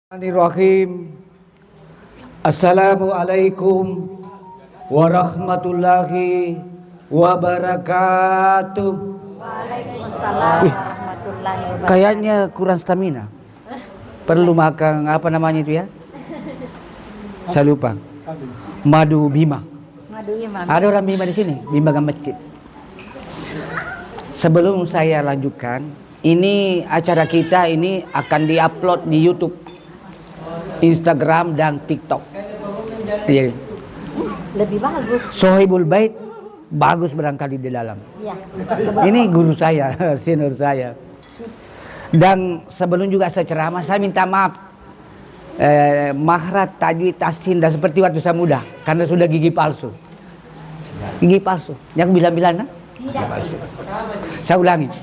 Bismillahirrahmanirrahim. Assalamualaikum warahmatullahi wabarakatuh. Waalaikumsalam warahmatullahi wabarakatuh. Kayaknya kurang stamina. Perlu makan apa namanya itu ya? Saya lupa. Madu Bima. Madu Imam. Ada orang Bima di sini, Bima Gang Masjid. Sebelum saya lanjutkan, ini acara kita ini akan diupload di YouTube, Instagram dan TikTok. Iya. Lebih bagus. Sohibul Bait bagus barangkali di dalam. Iya. Ini guru saya, senior saya. Dan sebelum juga saya ceramah, saya minta maaf. Mahrat, tajwid, tashin dan seperti waktu saya muda, karena sudah gigi palsu. Gigi palsu. Yang bilang-bilang, nah? Tidak. Saya ulangi.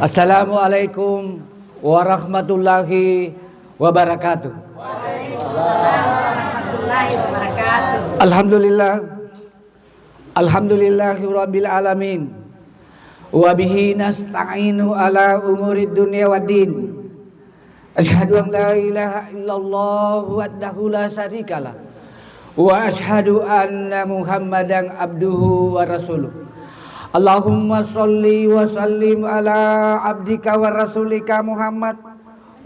Assalamualaikum warahmatullahi wabarakatuh. Warahmatullahi wabarakatuh. Alhamdulillah. Alhamdulillahirabbil alamin. Wa bihi nasta'inu ala umurid dunya waddin. Asyhadu an la ilaha illallah wahdahu la syarikalah. Wa asyhadu anna Muhammadan abduhu wa rasuluh. Allahumma sholli wa sallim ala abdika wa rasulika Muhammad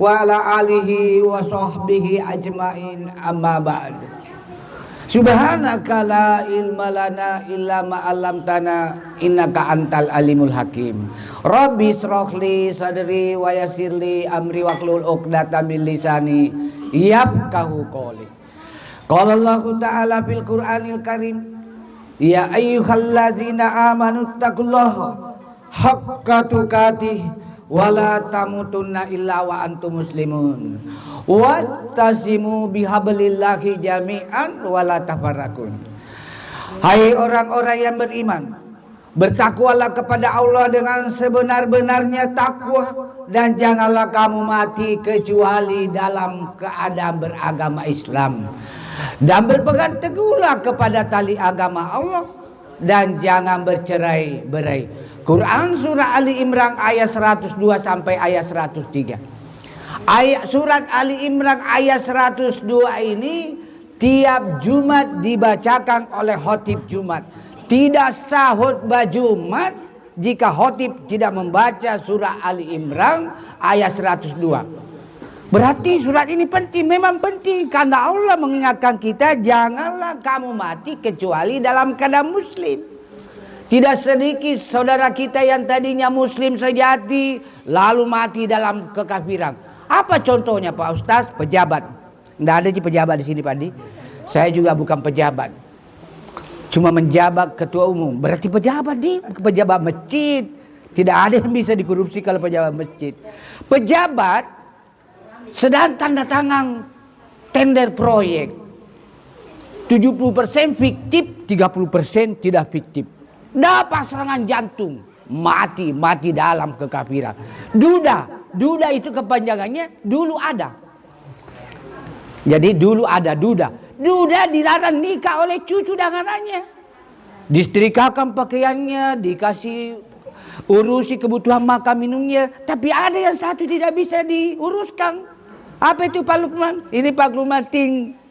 wa ala alihi wa sahbihi ajmain, amma ba'd. Subhanaka la ilma lana illa ma 'allamtana innaka antal alimul hakim. Rabbi shrah li sadri wa yassir li amri wahlul 'uqdatam min lisani yafqahu qawli. Qala Allah ta'ala fil Qur'anil Karim, ya ayyuhalladzina amanu taqullaha haqqa tuqatih wa la tamutunna illa wa antum muslimun wattasimu bihablillahi jami'an wa la tafarraqun. Hai orang-orang yang beriman, bertakwalah kepada Allah dengan sebenar-benarnya takwa, dan janganlah kamu mati kecuali dalam keadaan beragama Islam, dan berpegang teguhlah kepada tali agama Allah, dan jangan bercerai-berai. Quran surah Ali Imran ayat 102 sampai ayat 103. Ayat surat Ali Imran ayat 102 ini tiap Jumat dibacakan oleh khotib Jumat. Tidak sah khutbah Jumat jika khotib tidak membaca surah Ali Imran ayat 102. Berarti surat ini penting, memang penting, karena Allah mengingatkan kita, janganlah kamu mati kecuali dalam keadaan muslim. Tidak sedikit saudara kita yang tadinya muslim sejati lalu mati dalam kekafiran. Apa contohnya Pak Ustaz? Pejabat. Tidak ada pejabat di sini Pak Di. Saya juga bukan pejabat, cuma menjabat ketua umum. Berarti pejabat di pejabat masjid. Tidak ada yang bisa dikorupsi kalau pejabat masjid. Pejabat sedang tanda tangan tender proyek, 70% fiktif, 30% tidak fiktif. Dapat serangan jantung, mati dalam kekafiran. Duda itu kepanjangannya dulu ada. Jadi dulu ada duda dilarang nikah oleh cucu dan anaknya. Disetrikakan pakaiannya, dikasih urusi kebutuhan makan minumnya. Tapi ada yang satu tidak bisa diuruskan. Apa itu Pak Lukman? Ini Pak Lukman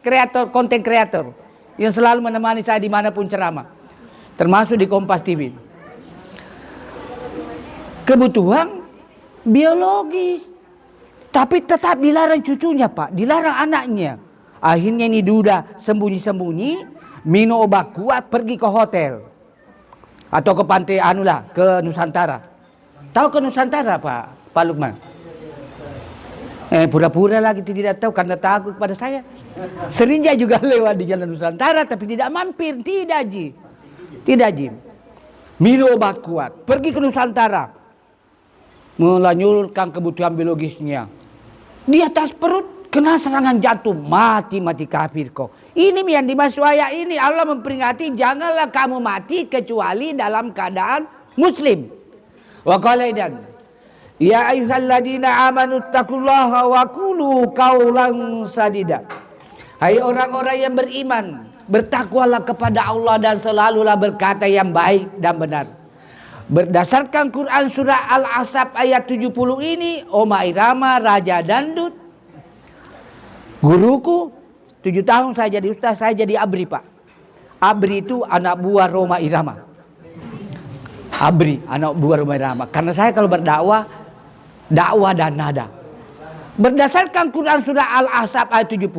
kreator, konten kreator yang selalu menemani saya dimanapun ceramah, termasuk di Kompas TV. Kebutuhan biologis, tapi tetap dilarang cucunya Pak, dilarang anaknya. Akhirnya ini duda sembunyi-sembunyi minum obat kuat, pergi ke hotel atau ke pantai ke Nusantara. Tahu ke Nusantara Pak Lukman? Pura-pura lagi tidak tahu karena takut pada saya. Seringnya juga lewat di jalan Nusantara tapi tidak mampir, tidak Ji. Minum obat kuat, pergi ke Nusantara, melanjutkan kebutuhan biologisnya. Di atas perut kena serangan jantung, mati kafir kok. Ini yang dimaksud ayat ini, Allah memperingati janganlah kamu mati kecuali dalam keadaan muslim. Wa qala idan ya ayyuhalladzina amanu taqullaha wa qulu qaulan sadida. Hai orang-orang yang beriman, bertakwalah kepada Allah dan selalulah berkata yang baik dan benar. Berdasarkan Quran surah Al-Ahzab ayat 70 ini, Oma Irama Raja Dandut Guruku 7 tahun saya jadi ustaz, saya jadi abri, Pak. Abri itu anak buah Roma Irama. Abri, anak buah Roma Irama. Karena saya kalau berdakwah, dakwah dan nada. Berdasarkan Quran surah Al-Ahzab ayat 70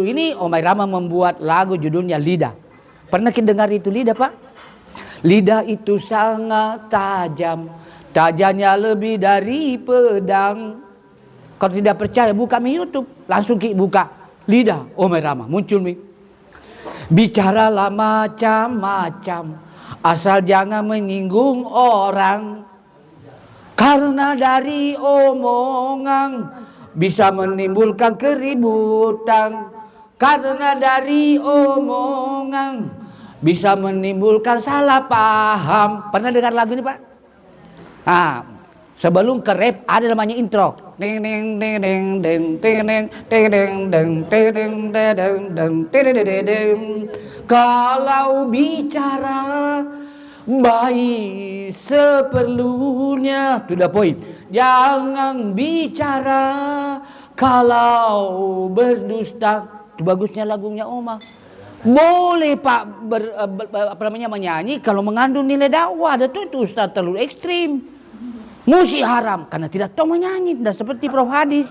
ini Omai Rama membuat lagu judulnya Lidah. Pernah kita dengar itu lidah, Pak? Lidah itu sangat tajam, tajamnya lebih dari pedang. Kalau tidak percaya buka mi YouTube, langsung buka lidah Omai Rama, muncul mi. Bicaralah macam-macam, asal jangan menyinggung orang. Karena dari omongan bisa menimbulkan keributan. Karena dari omongan bisa menimbulkan salah paham. Pernah dengar lagu ini, Pak? Nah, sebelum ke rap ada namanya intro. Ding ding ding ding ding ding ding ding ding ding ding ding ding. Kalau bicara baik seperlunya, sudah poin. Jangan bicara kalau berdusta. Itu bagusnya lagunya Oma. Boleh Pak menyanyi kalau mengandung nilai dakwah. Ada itu Ustaz terlalu ekstrim. Musik haram karena tidak tahu menyanyi. Tidak seperti Prof Hadis.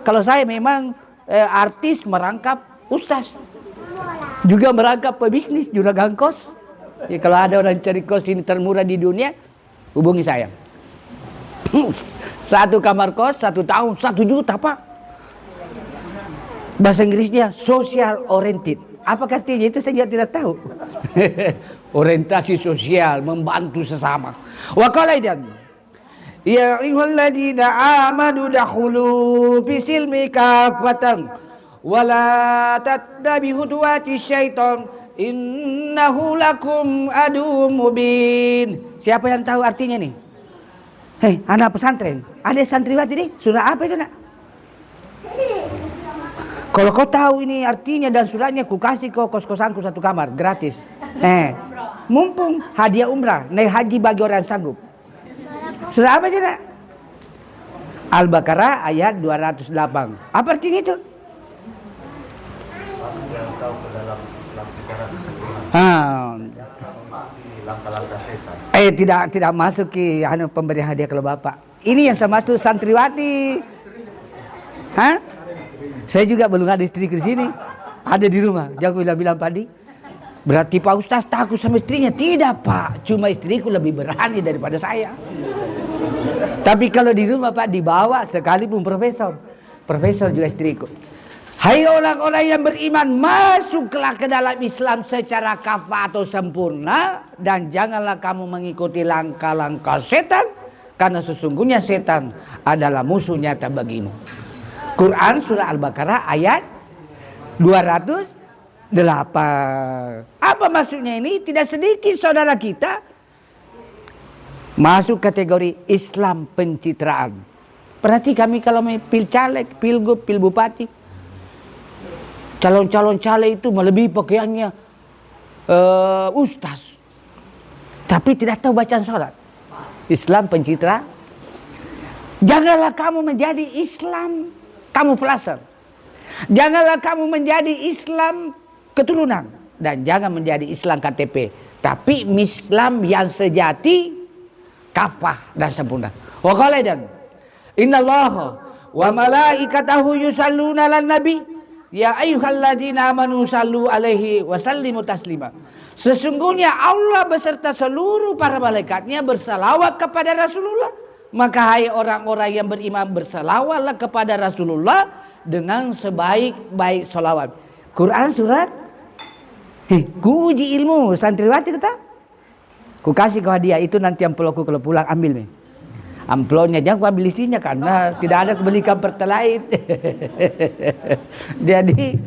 Kalau saya memang artis merangkap ustaz, juga merangkap pebisnis, juragan kos. Ya, kalau ada orang cari kos ini termurah di dunia, hubungi saya. 1 kamar kos 1 tahun 1 juta, Pak. Bahasa Inggrisnya social oriented. Apa artinya itu saya tidak tahu. Orientasi sosial, membantu sesama. Wa qala idan ya ayyuhalladzina amanu dakhulu fi silmi kafatan wa la tattabi'u khutuwati syaitan innahu lakum aduwwum mubin. Siapa yang tahu artinya nih? Hei, anak pesantren, ada santriwati nih, surah apa itu nak? Kalau kau tahu ini artinya dan surahnya, ku kasih kau kos-kosanku 1 kamar gratis. Mumpung hadiah umrah, naik haji bagi orang sanggup. Surah apa juga? Al-Baqarah ayat 208. Apa artinya itu? Tidak masuk ke pemberian hadiah kalau Bapak. Ini yang saya masuk santriwati. Saya juga belum ada istri ke sini. Ada di rumah. Jangan bilang Padi. Berarti Pak Ustaz takut sama istrinya? Tidak, Pak. Cuma istriku lebih berani daripada saya. Tapi kalau di rumah, Pak, dibawa sekalipun profesor. Profesor juga istriku. Hai orang-orang yang beriman, masuklah ke dalam Islam secara kafah atau sempurna. Dan janganlah kamu mengikuti langkah-langkah setan. Karena sesungguhnya setan adalah musuh nyata bagimu. Quran surah Al-Baqarah ayat 208. Apa maksudnya ini? Tidak sedikit saudara kita masuk kategori Islam pencitraan. Berarti kami kalau pil caleg, pilgub, pil bupati, calon-calon caleg itu melebihi pakaiannya ustaz, tapi tidak tahu bacaan sholat. Islam pencitraan. Janganlah kamu menjadi Islam kamuflase. Janganlah kamu menjadi Islam keturunan, dan jangan menjadi Islam KTP, tapi Islam yang sejati, kafah dan sempurna. Wa qala dan innallaha wa malaikatahu yusalluna 'alan nabi ya ayyuhalladzina amanu sallu alaihi wa sallimu taslima. Sesungguhnya Allah beserta seluruh para malaikatnya bersalawat kepada Rasulullah. Maka hai orang-orang yang beriman, bersalawatlah kepada Rasulullah dengan sebaik-baik salawat. Quran surat ku uji ilmu santriwati kata. Ku kasih kau hadiah itu, nanti amploku kalau pulang ambil nih. Amplopnya jangan ambil isinya karena tidak ada kebelikan pertalite. Jadi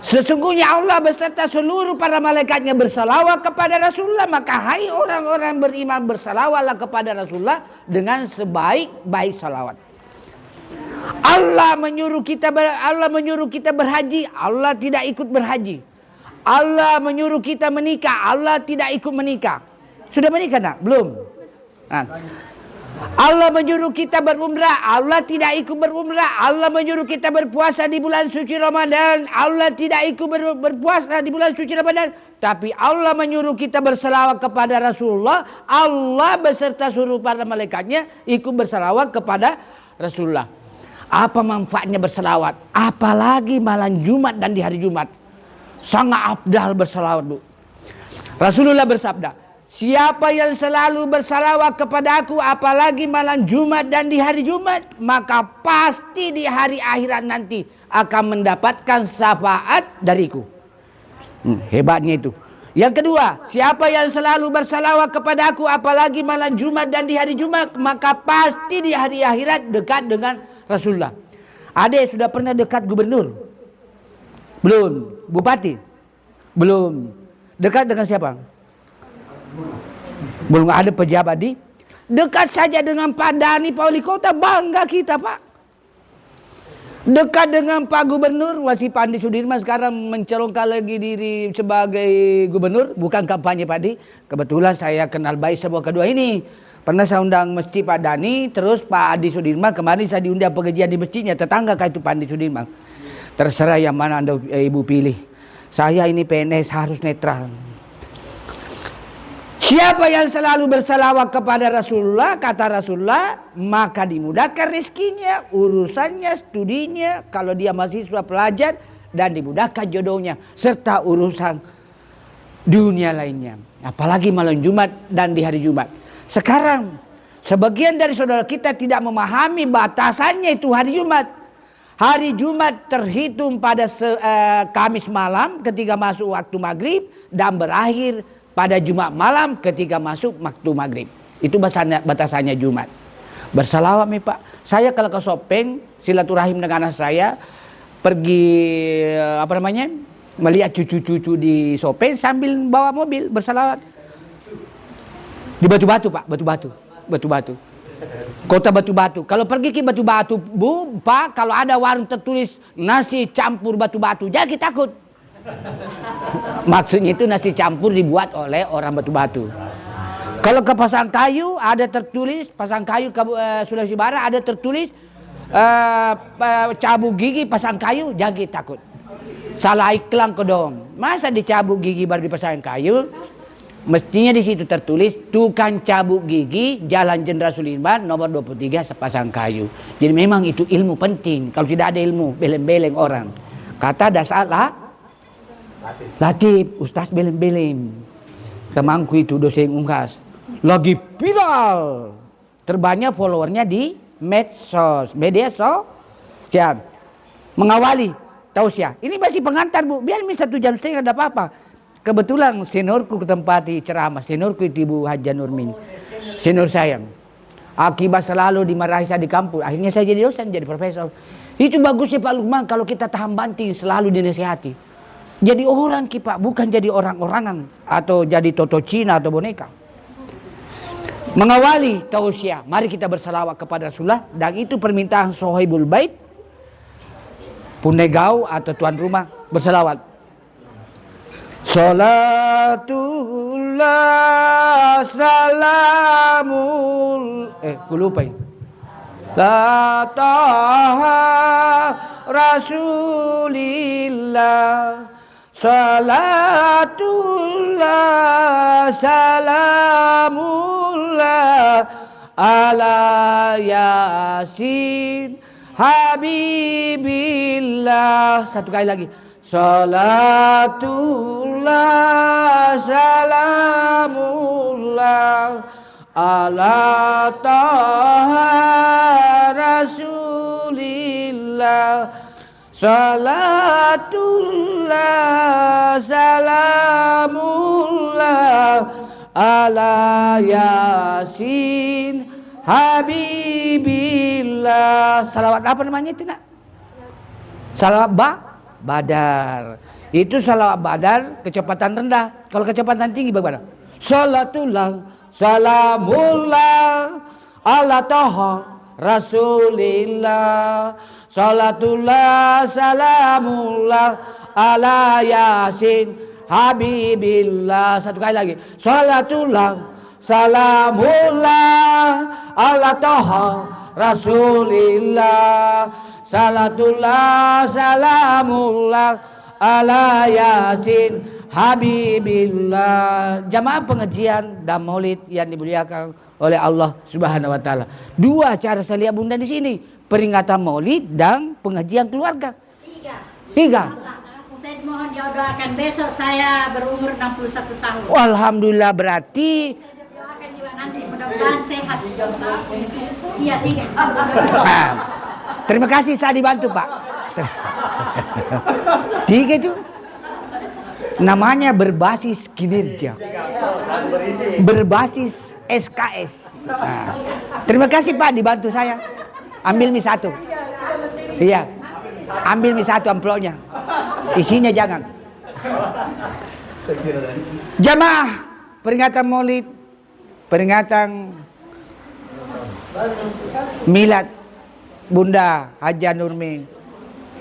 sesungguhnya Allah beserta seluruh para malaikatnya bersalawat kepada Rasulullah. Maka hai orang-orang beriman, bersalawatlah kepada Rasulullah dengan sebaik-baik salawat. Allah menyuruh kita berhaji, Allah tidak ikut berhaji. Allah menyuruh kita menikah, Allah tidak ikut menikah. Sudah menikah nak? Belum. Nah, Allah menyuruh kita berumrah, Allah tidak ikut berumrah. Allah menyuruh kita berpuasa di bulan suci Ramadan, Allah tidak ikut berpuasa di bulan suci Ramadan. Tapi Allah menyuruh kita berselawat kepada Rasulullah, Allah beserta seluruh para malaikatnya ikut berselawat kepada Rasulullah. Apa manfaatnya berselawat? Apalagi malam Jumat dan di hari Jumat. Sangat afdal berselawat, Bu. Rasulullah bersabda, siapa yang selalu bersalawat kepada aku apalagi malam Jumat dan di hari Jumat, maka pasti di hari akhirat nanti akan mendapatkan syafaat dariku. Hebatnya itu. Yang kedua, siapa yang selalu bersalawat kepada aku apalagi malam Jumat dan di hari Jumat, maka pasti di hari akhirat dekat dengan Rasulullah. Ada yang sudah pernah dekat gubernur? Belum. Bupati? Belum. Dekat dengan siapa? Belum ada pejabat di dekat saja dengan Pak Dhani, Pak Wali Kota, bangga kita, Pak. Dekat dengan Pak Gubernur, Wasi Pandi Sudirman sekarang mencalonkan lagi diri sebagai gubernur, bukan kampanye Pak Di. Kebetulan saya kenal baik semua kedua ini. Pernah saya undang masjid Pak Dhani, terus Pak Adi Sudirman, kemarin saya diundang pengajian di masjidnya, tetangga kayak itu Pak Adi Sudirman. Terserah yang mana Anda Ibu pilih. Saya ini PNS harus netral. Siapa yang selalu bersalawat kepada Rasulullah, kata Rasulullah, maka dimudahkan rezekinya, urusannya, studinya, kalau dia mahasiswa pelajar, dan dimudahkan jodohnya, serta urusan dunia lainnya. Apalagi malam Jumat dan di hari Jumat. Sekarang, sebagian dari saudara kita tidak memahami batasannya itu hari Jumat. Hari Jumat terhitung pada Kamis malam ketika masuk waktu maghrib dan berakhir pada Jumat malam ketika masuk waktu maghrib. Itu batasannya Jumat. Bersalawat nih Pak. Saya kalau ke Sopeng silaturahim dengan anak saya, pergi melihat cucu-cucu di Sopeng sambil bawa mobil bersalawat. Di Batu-Batu Pak, Batu-Batu. Kota Batu-Batu. Kalau pergi ke Batu-Batu, Bu, Pak, kalau ada warung tertulis nasi campur Batu-Batu, jangan takut. Maksudnya itu nasi campur dibuat oleh orang Batu-Batu. Kalau ke Pasangkayu ada tertulis, Pasangkayu Sulawesi Barat ada tertulis cabuk gigi Pasangkayu, jangan takut. Salah iklan kedong. Masa dicabuk gigi baru di Pasangkayu? Mestinya di situ tertulis tukang cabuk gigi Jalan Jenderal Sudirman nomor 23 Pasangkayu. Jadi memang itu ilmu penting. Kalau tidak ada ilmu, beleng-beleng orang. Kata dasar Latif, Ustaz beleng-beleng. Temanku itu dosen Unhas. Lagi viral. Terbanyak followernya di medsos, media sosial. Mengawali tausiah. Ini masih pengantar Bu. Biar 1 jam setengah ada apa-apa. Kebetulan seniorku ketempati ceramah, seniorku itu Ibu Haja Nurmin, senior saya. Akibat selalu dimarahi saya di kampus, akhirnya saya jadi dosen, jadi profesor. Itu bagusnya Pak Lukman kalau kita tahan banting, selalu dinasihati. Jadi orang Pak, bukan jadi orang-orangan atau jadi toto Cina atau boneka. Mengawali tausiah, mari kita bersalawat kepada Rasulullah, dan itu permintaan Sohibul Bait, Punegau atau tuan rumah bersalawat. Salatullah salamul gue lupa ya. La taha Rasulillah salatullah salamullah ala Yasin Habibillah. Satu kali lagi. Salatullah salamullah ala taha Rasulillah salatullah salamullah ala Yasin Habibillah. Salawat apa namanya itu nak? Salawat Badar. Itu salawat Badar kecepatan rendah. Kalau kecepatan tinggi bagaimana? Salatullah salamullah ala taha Rasulillah salatullah salamullah ala Yasin Habibillah. Satu kali lagi. Salatullah salamullah ala toha rasulillah, salatullah salamullah ala yasin habibillah. Jamaah pengajian dan maulid yang dimuliakan oleh Allah Subhanahu wa taala. Dua cara saya lihat Bunda di sini, peringatan maulid dan pengajian keluarga. Tiga. Ustaz mohon doakan besok saya berumur 61 tahun. Alhamdulillah, berarti Doakan juga nanti mudah-mudahan sehat. Iya, 3. nah, terima kasih saya dibantu Pak. 3 itu namanya berbasis kinerja, berbasis SKS. Nah, terima kasih Pak dibantu saya. Ambil mie 1. Iya, ambil mie 1 amplopnya. Isinya jangan. Jamaah peringatan maulid, peringatan milad Bunda Haja Nurmi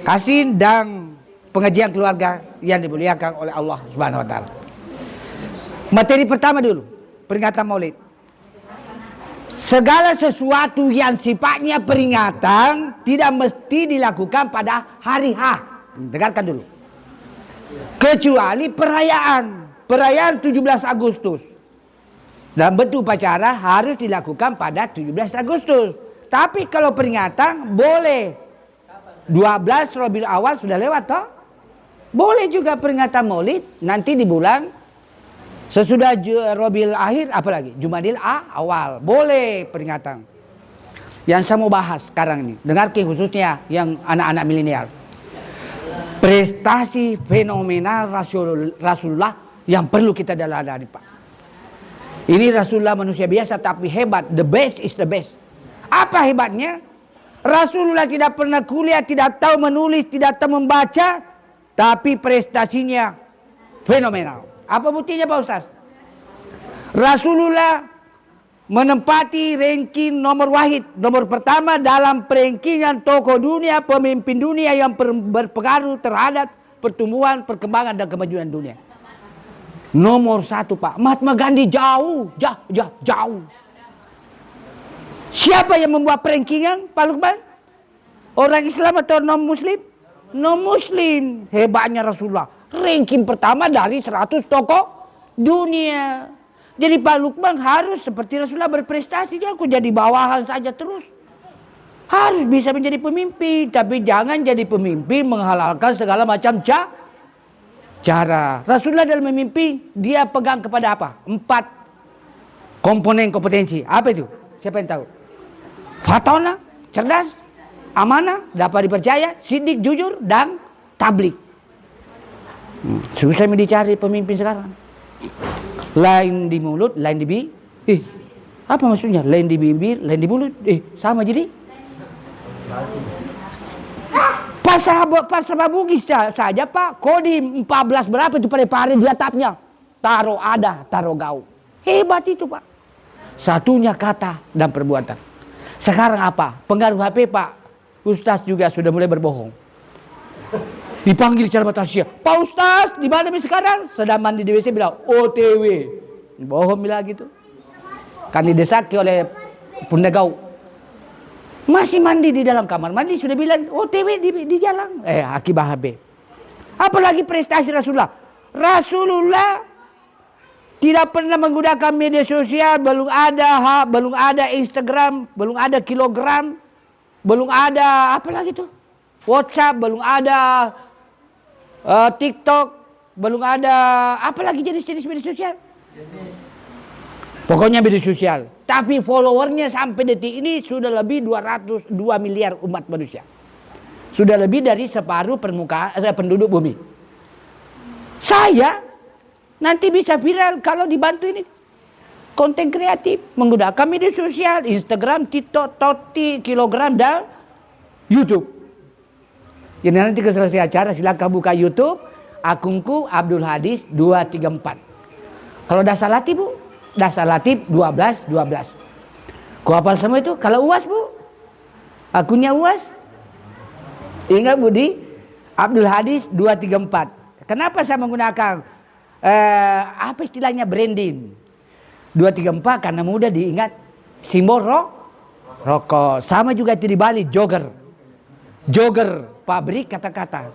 Hasin dan pengajian keluarga yang dimuliakan oleh Allah Subhanahu wa taala. Materi pertama dulu, peringatan maulid. Segala sesuatu yang sifatnya peringatan tidak mesti dilakukan pada hari H. Dengarkan dulu. Kecuali perayaan 17 Agustus. Dan bentuk upacara harus dilakukan pada 17 Agustus. Tapi kalau peringatan boleh 12 Rabiul Awal sudah lewat toh? Boleh juga peringatan maulid nanti di bulan sesudah Rabiul Akhir, apalagi Jumadil Awal. Boleh peringatan. Yang saya mau bahas sekarang ini, dengarkan khususnya yang anak-anak milenial. Prestasi fenomenal Rasulullah yang perlu kita dalami Pak. Ini Rasulullah manusia biasa tapi hebat. The best is the best. Apa hebatnya? Rasulullah tidak pernah kuliah, tidak tahu menulis, tidak tahu membaca, tapi prestasinya fenomenal. Apa buktinya Pak Ustaz? Rasulullah menempati ranking nomor wahid, nomor pertama dalam rankingan tokoh dunia, pemimpin dunia yang berpengaruh terhadap pertumbuhan, perkembangan dan kemajuan dunia. Nomor 1 Pak. Mahatma Gandhi jauh. Siapa yang membuat rankingan Pak Lukman? Orang Islam atau non Muslim? Non Muslim. Hebatnya Rasulullah. Ranking pertama dari 100 tokoh dunia. Jadi Pak Lukman harus seperti Rasulullah berprestasi. Jangan kok jadi bawahan saja terus. Harus bisa menjadi pemimpin. Tapi jangan jadi pemimpin menghalalkan segala macam cara. Rasulullah dalam memimpin dia pegang kepada apa? 4 komponen kompetensi. Apa itu? Siapa yang tahu? Fatona, cerdas, amanah, dapat dipercaya, sidik, jujur, dan tablik. Susah dicari pemimpin sekarang. Lain di mulut, lain di bibir. Apa maksudnya? Lain di bibir, lain di mulut. Sama jadi. Pas sama Bugis saja Pak, Kodim 14 berapa itu pada pare di atapnya. Taruh ada, taruh gau. Hebat itu Pak. Satunya kata dan perbuatan. Sekarang apa? Pengaruh HP Pak. Ustaz juga sudah mulai berbohong. Dipanggil secara batasiah. Pak Ustaz, di mana sekarang? Sedang mandi di WC bilang OTW. Bohong bilang gitu. Kan didesaki oleh Pundagau. Masih mandi di dalam kamar mandi sudah bilang OTW di jalan. Akibat HB. Apalagi prestasi Rasulullah. Rasulullah tidak pernah menggunakan media sosial, belum ada Instagram, belum ada kilogram, belum ada apa lagi tuh? WhatsApp, belum ada TikTok, belum ada apa lagi jenis-jenis media sosial? Pokoknya media sosial. Tapi followernya sampai detik ini sudah lebih 202 miliar umat manusia. Sudah lebih dari separuh penduduk bumi. Saya nanti bisa viral kalau dibantu ini konten kreatif menggunakan media sosial, Instagram, TikTok, Toti, Kilogram dan YouTube. Jadi nanti selesai acara silakan buka YouTube akunku Abdul Hadis 234. Kalau dasar latih Bu, dasar latih 12. Ku hafal semua itu. Kalau UAS Bu, akunnya UAS. Ingat Budi, Abdul Hadis 234. Kenapa saya menggunakan apa istilahnya branding? 234 karena mudah diingat. Simbol rokok. Sama juga itu di Bali, jogger. Jogger, pabrik kata-kata.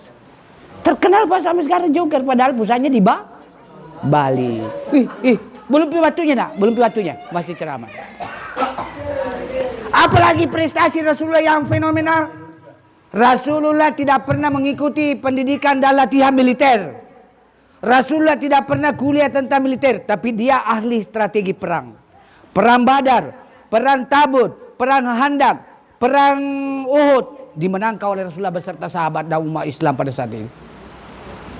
Terkenal Pak sampai sekarang jogger, padahal pusatnya di Bali. Belum waktunya nak, belum waktunya, masih ceramah. Apalagi prestasi Rasulullah yang fenomenal. Rasulullah tidak pernah mengikuti pendidikan dan latihan militer. Rasulullah tidak pernah kuliah tentang militer, tapi dia ahli strategi perang. Perang Badar, perang Tabut, perang Handak, perang Uhud dimenangkan oleh Rasulullah beserta sahabat dan umat Islam pada saat itu.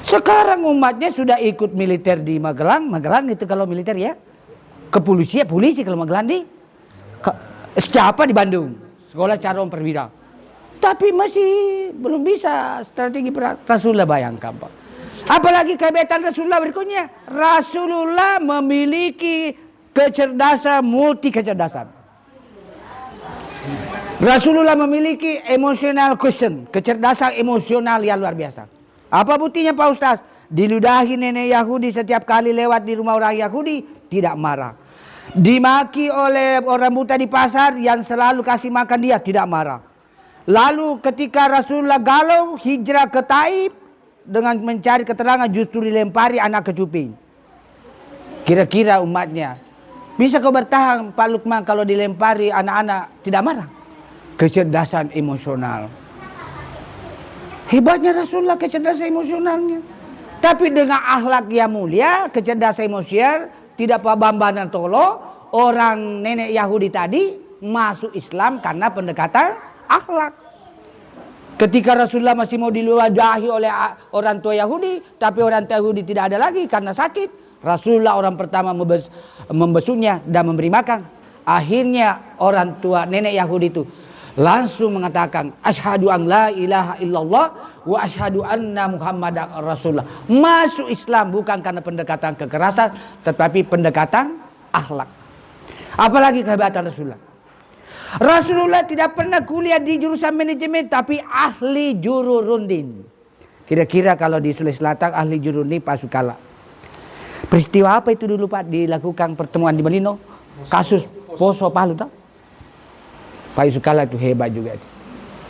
Sekarang umatnya sudah ikut militer di Magelang. Magelang itu kalau militer ya. Kepolisian, polisi kalau Magelang di Secapa di Bandung. Sekolah Calon Perwira. Tapi masih belum bisa strategi perang. Rasulullah bayangkan Pak. Apalagi kehebasan Rasulullah berikutnya. Rasulullah memiliki kecerdasan, multi kecerdasan. Rasulullah memiliki emotional quotient, kecerdasan emosional yang luar biasa. Apa buktinya Pak Ustaz? Diludahi nenek Yahudi setiap kali lewat di rumah orang Yahudi, tidak marah. Dimaki oleh orang buta di pasar yang selalu kasih makan dia, tidak marah. Lalu ketika Rasulullah galau hijrah ke Taif dengan mencari keterangan justru dilempari anak kecuping. Kira-kira umatnya bisa kau bertahan Pak Lukman kalau dilempari anak-anak tidak marah? Kecerdasan emosional. Hebatnya Rasulullah kecerdasan emosionalnya. Tapi dengan akhlak yang mulia, kecerdasan emosional, tidak Pak Bambang dan Tolo, orang nenek Yahudi tadi masuk Islam karena pendekatan akhlak. Ketika Rasulullah masih mau diludahi oleh orang tua Yahudi, tapi orang tua Yahudi tidak ada lagi karena sakit. Rasulullah orang pertama membesuknya dan memberi makan. Akhirnya orang tua nenek Yahudi itu langsung mengatakan asyhadu an la ilaha illallah wa asyhadu anna muhammadan rasulullah. Masuk Islam bukan karena pendekatan kekerasan tetapi pendekatan akhlak. Apalagi kehebatan Rasulullah. Rasulullah tidak pernah kuliah di jurusan manajemen tapi ahli jururundin. Kira-kira kalau di Sulawesi Selatan ahli jururundin Pak Sukala. Peristiwa apa itu dulu Pak dilakukan pertemuan di Malino? Kasus Poso Palu tahu? Pak Yusukala itu hebat juga.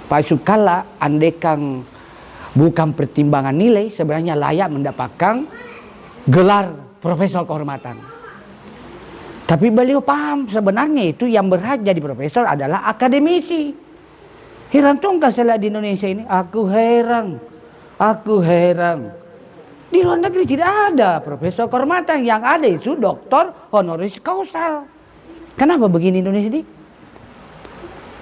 Pak Yusukala andaikan bukan pertimbangan nilai sebenarnya layak mendapatkan gelar profesor kehormatan. Tapi beliau paham sebenarnya itu yang berhak jadi profesor adalah akademisi. Heran tuh nggak salah di Indonesia ini? Aku heran. Di luar negeri tidak ada profesor kehormatan, yang ada itu doktor honoris causa. Kenapa begini Indonesia ini?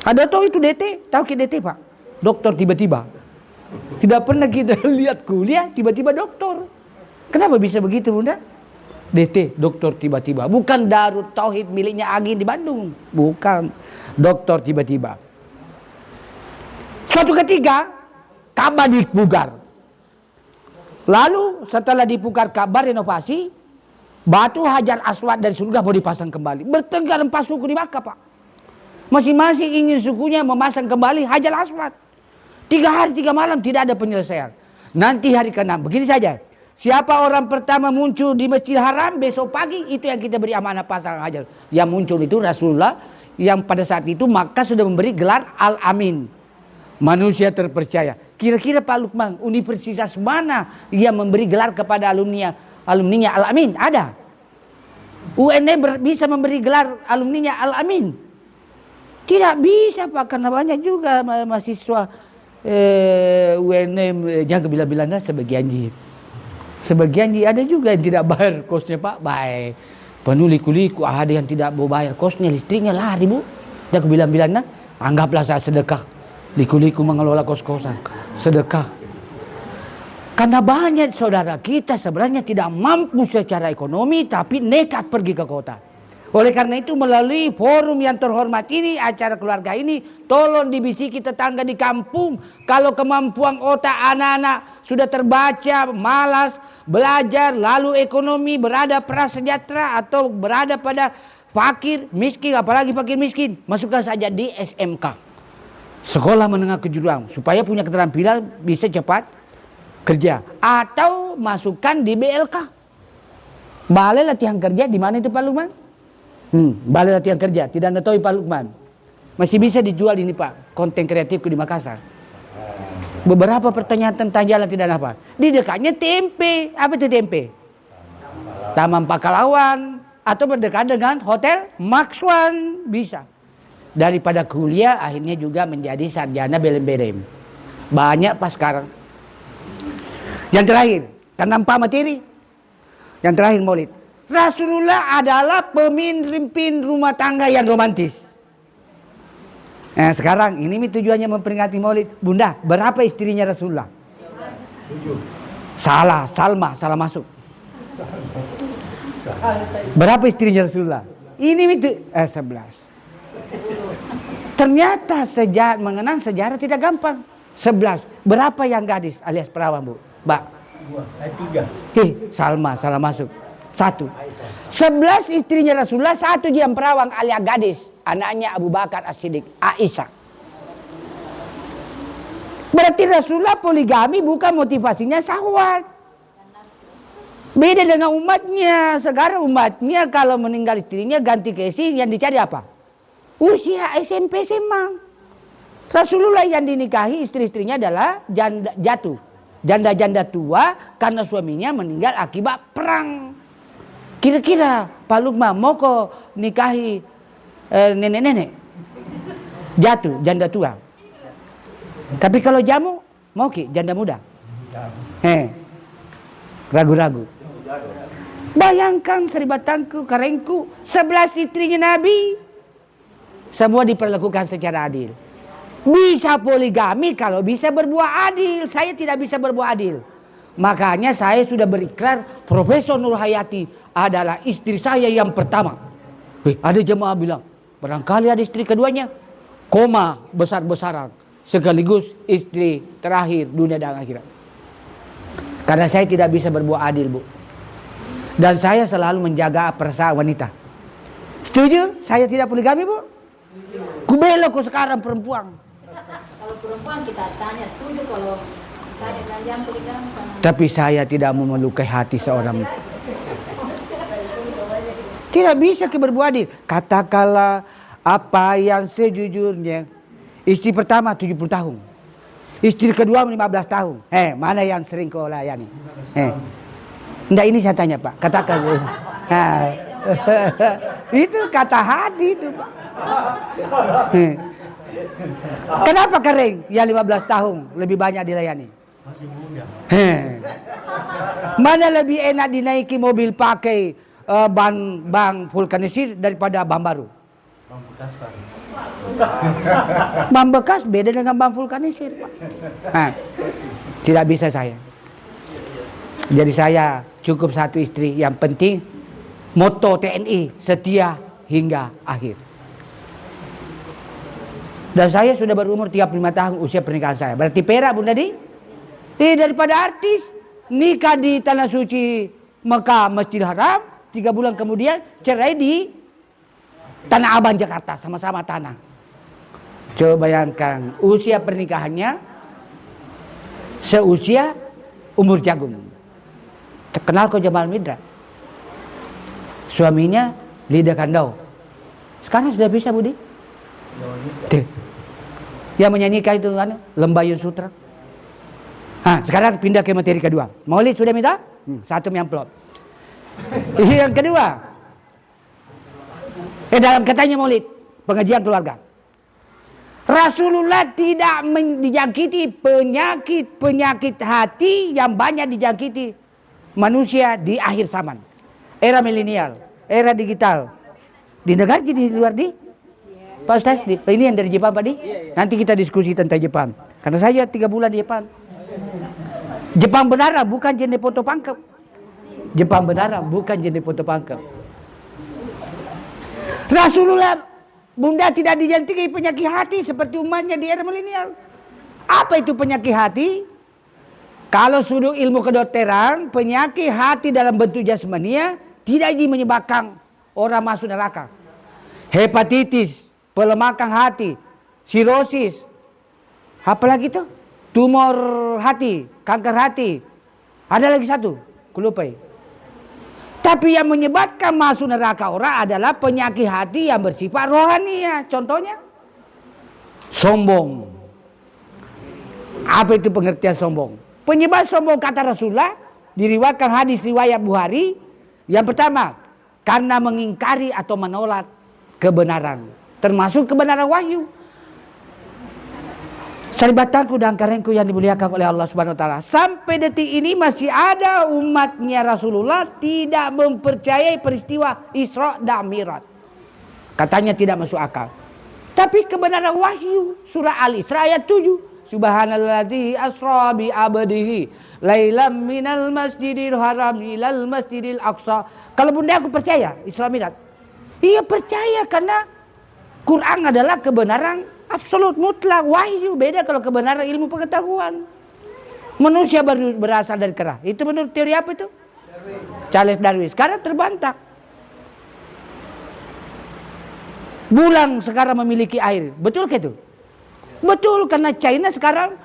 Ada tahu itu DT? Tahu ke DT Pak? Doktor tiba-tiba. Tidak pernah kita lihat kuliah tiba-tiba doktor. Kenapa bisa begitu Bunda? DT, doktor tiba-tiba. Bukan Darut Tauhid miliknya Agi di Bandung. Bukan. Doktor tiba-tiba. Suatu ketika Ka'bah dipugar. Lalu setelah dipugar Ka'bah renovasi, batu Hajar Aswad dari surga mau dipasang kembali. Bertengkar 4 suku di Makkah Pak. Masing-masing ingin sukunya memasang kembali Hajar Aswad. 3 hari 3 malam tidak ada penyelesaian. Nanti hari ke-6 begini saja. Siapa orang pertama muncul di Masjidil Haram besok pagi itu yang kita beri amanah pasang Hajar. Yang muncul itu Rasulullah yang pada saat itu Makkah sudah memberi gelar Al-Amin. Manusia terpercaya. Kira-kira Pak Lukman universitas mana yang memberi gelar kepada alumninya Al-Amin? Ada. UNM bisa memberi gelar alumninya Al-Amin? Tidak bisa Pak, karena banyak juga mahasiswa UNM jangan bilang-bilangnya sebagian ada juga yang tidak bayar kosnya Pak. Baik penuh liku-liku, ada yang tidak mau bayar kosnya, listriknya lari Bu. Jangan bilang-bilangnya, anggaplah saya sedekah. Liku-liku mengelola kos-kosan, sedekah. Karena banyak saudara kita sebenarnya tidak mampu secara ekonomi tapi nekat pergi ke kota. Oleh karena itu melalui forum yang terhormat ini, acara keluarga ini, tolong dibisiki tetangga di kampung. Kalau kemampuan otak anak-anak sudah terbaca, malas belajar, lalu ekonomi berada prasejahtera atau berada pada fakir, miskin, apalagi fakir miskin, masukkan saja di SMK. Sekolah menengah kejuruan, supaya punya keterampilan bisa cepat kerja. Atau masukkan di BLK. Balai latihan kerja di mana itu Pak Lukman? Balai latihan kerja, tidak ngetahui Pak Lukman. Masih bisa dijual ini Pak, konten kreatifku di Makassar. Beberapa pertanyaan tentang jalan tidak apa. Di dekatnya TMP. Apa itu TMP? Taman Pakalauan. Atau berdekat dengan Hotel Maxwan. Bisa. Daripada kuliah akhirnya juga menjadi sarjana belem-belem. Banyak Pak sekarang. Yang terakhir, tanpa materi. Yang terakhir Maulid. Rasulullah adalah pemimpin rumah tangga yang romantis. Nah sekarang ini tujuannya memperingati Maulid. Bunda, berapa istrinya Rasulullah? 7. Salah, Salma, salah masuk. Berapa istrinya Rasulullah? Ini 11. Ternyata mengenang sejarah tidak gampang. 11. Berapa yang gadis alias perawan Bu? Mbak? 3. Salma, salah masuk. 1. 11 istrinya Rasulullah, 1 yang perawan alias gadis. Anaknya Abu Bakar As-Siddiq, Aisyah. Berarti Rasulullah poligami bukan motivasinya syahwat. Beda dengan umatnya. Sekarang umatnya kalau meninggal istrinya ganti ke istri, yang dicari apa? Usia SMP SMA. Rasulullah yang dinikahi istri-istrinya adalah janda-janda tua karena suaminya meninggal akibat perang. Kira-kira Pak Lukman mau kok nikahi nenek-nenek? Janda tua. Tapi kalau jamu mau ki janda muda? Ragu-ragu. Bayangkan seribatanku, karengku, 11 istrinya Nabi. Semua diperlakukan secara adil. Bisa poligami kalau bisa berbuat adil. Saya tidak bisa berbuat adil. Makanya saya sudah berikrar Profesor Nur Hayati adalah istri saya yang pertama. Ada jemaah bilang, barangkali ada istri keduanya. Koma besar-besaran. Sekaligus istri terakhir dunia dan akhirat. Karena saya tidak bisa berbuat adil Bu. Dan saya selalu menjaga perasaan wanita. Setuju? Saya tidak poligami Bu? Kubelo kok sekarang perempuan. Kalau perempuan kita tanya setuju, kalau tanya belanjaan poligami sama. Tapi saya tidak mau melukai hati seorang. Tidak bisa berbuat adil. Katakanlah apa yang sejujurnya. Istri pertama 70 tahun. Istri kedua 15 tahun. Mana yang sering kau layani? Enggak, ini saya tanya Pak. Katakan. Itu kata hati itu Pak. Kenapa kering? Ya 15 tahun lebih banyak dilayani. Masih muda. Mana lebih enak dinaiki mobil pakai ban vulkanisir daripada ban baru? Bang bekas Pak. Ban bekas beda dengan ban vulkanisir Pak. Tidak bisa saya. Jadi saya cukup 1 istri. Yang penting moto TNI setia hingga akhir. Dan saya sudah berumur 35 tahun usia pernikahan saya. Berarti perak Bunda Di? Daripada artis nikah di Tanah Suci Mekah Masjidil Haram, 3 bulan kemudian cerai di Tanah Abang Jakarta, sama-sama tanah. Coba bayangkan usia pernikahannya seusia umur jagung. Terkenal kok Jamal Mirdad. Suaminya Lida Kandau. Sekarang sudah bisa Budi? Yang menyanyikan itu kan Lembayun Sutra. Sekarang pindah ke materi kedua. Maulid sudah minta? 1 amplop. Yang kedua. Dalam katanya Maulid, pengajian keluarga. Rasulullah tidak dijangkiti penyakit hati yang banyak dijangkiti manusia di akhir zaman. Era milenial, era digital. Didengar di luar di? Pak Ustaz, ini yang dari Jepang Pak Di? Nanti kita diskusi tentang Jepang. Karena saya 3 bulan di Jepang. Jepang beneran bukan jenis foto pangkep. Jepang beneran bukan jenis foto pangkep. Rasulullah Bunda tidak dijangkiti penyakit hati seperti umatnya di era milenial. Apa itu penyakit hati? Kalau sudut ilmu kedokteran, penyakit hati dalam bentuk jasmania tidak menyebabkan orang masuk neraka. Hepatitis, pelemakan hati, sirosis, apalagi itu? Tumor hati, kanker hati. Ada lagi satu, kulupai. Tapi yang menyebabkan masuk neraka orang adalah penyakit hati yang bersifat rohani ya. Contohnya sombong. Apa itu pengertian sombong? Penyebab sombong kata Rasulullah diriwayatkan hadis riwayat Bukhari. Yang pertama, karena mengingkari atau menolak kebenaran, termasuk kebenaran wahyu. Saribatanku dan karengku yang dimuliakan oleh Allah Subhanahu wa taala. Sampai detik ini masih ada umatnya Rasulullah tidak mempercayai peristiwa Isra dan Mi'raj. Katanya tidak masuk akal. Tapi kebenaran wahyu surah Al-Isra ayat 7. Subhanalladzi asra bi abdihi lailam minal masjidil haram ilal masjidil aqsa. Kalau bunda aku percaya Isra Mi'raj. Iya percaya karena Quran adalah kebenaran absolut mutlak, wahyu. Beda kalau kebenaran ilmu pengetahuan. Manusia berasal dari kera. Itu menurut teori apa itu? Charles Darwin. Sekarang terbantah. Bulan sekarang memiliki air. Betul ke itu? Betul, karena China sekarang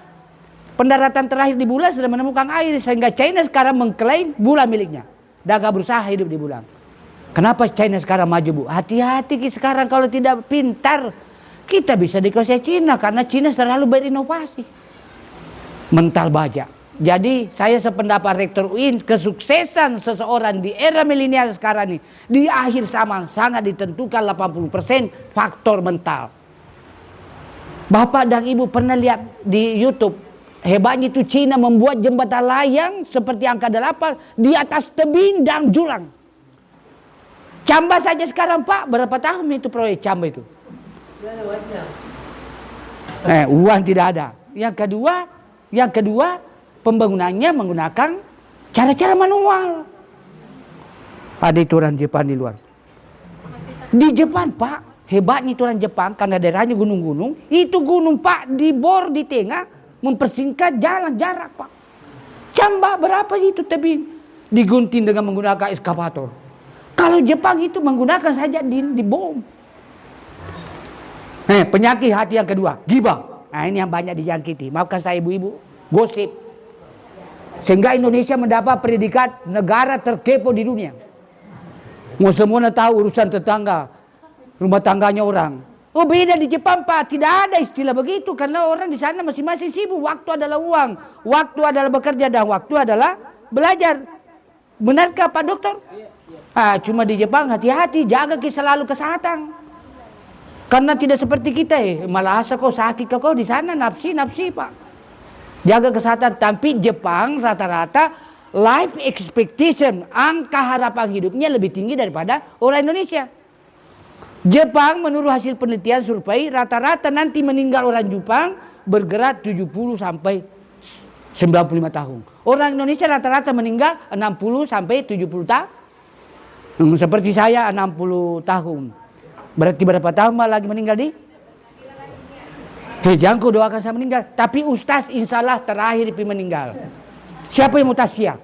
pendaratan terakhir di bulan sudah menemukan air. Sehingga China sekarang mengklaim bulan miliknya. Dan gak berusaha hidup di bulan. Kenapa China sekarang maju, Bu? Hati-hati sekarang kalau tidak pintar. Kita bisa dikuasai Cina karena Cina selalu berinovasi. Mental baja. Jadi saya sependapat Rektor UIN, kesuksesan seseorang di era milenial sekarang ini di akhir zaman sangat ditentukan 80% faktor mental. Bapak dan Ibu pernah lihat di YouTube, hebatnya itu Cina membuat jembatan layang seperti angka 8 di atas tebing dan jurang. Camba saja sekarang Pak, berapa tahun itu proyek Camba itu? Uang tidak ada. Yang kedua, pembangunannya menggunakan cara-cara manual. Ada itu orang Jepang di luar. Di Jepang Pak, hebatnya itu orang Jepang karena daerahnya gunung-gunung. Itu gunung Pak dibor di tengah, mempersingkat jalan jarak Pak. Camba berapa sih itu tebing? Digunting dengan menggunakan eskavator. Kalau Jepang itu menggunakan saja di bom. Penyakit hati yang kedua, ghibah. Nah ini yang banyak dijangkiti. Maafkan saya ibu-ibu, gosip. Sehingga Indonesia mendapat predikat negara terkepo di dunia. Mau semua tahu urusan tetangga, rumah tangganya orang. Oh beda di Jepang Pak, tidak ada istilah begitu. Karena orang di sana masing-masing sibuk. Waktu adalah uang, waktu adalah bekerja, dan waktu adalah belajar. Benarkah Pak Dokter? Cuma di Jepang hati-hati, jaga selalu kesehatan. Karena tidak seperti kita malah asa kau sakit kau di sana nafsi Pak. Jaga kesehatan. Tapi Jepang rata-rata life expectation, angka harapan hidupnya lebih tinggi daripada orang Indonesia. Jepang menurut hasil penelitian survei rata-rata nanti meninggal orang Jepang bergerak 70 sampai 95 tahun. Orang Indonesia rata-rata meninggal 60 sampai 70 tahun. Seperti saya 60 tahun. Berarti berapa tahun lagi meninggal di? Jangan kau doakan saya meninggal. Tapi Ustaz insya Allah terakhir meninggal. Siapa yang mutasia?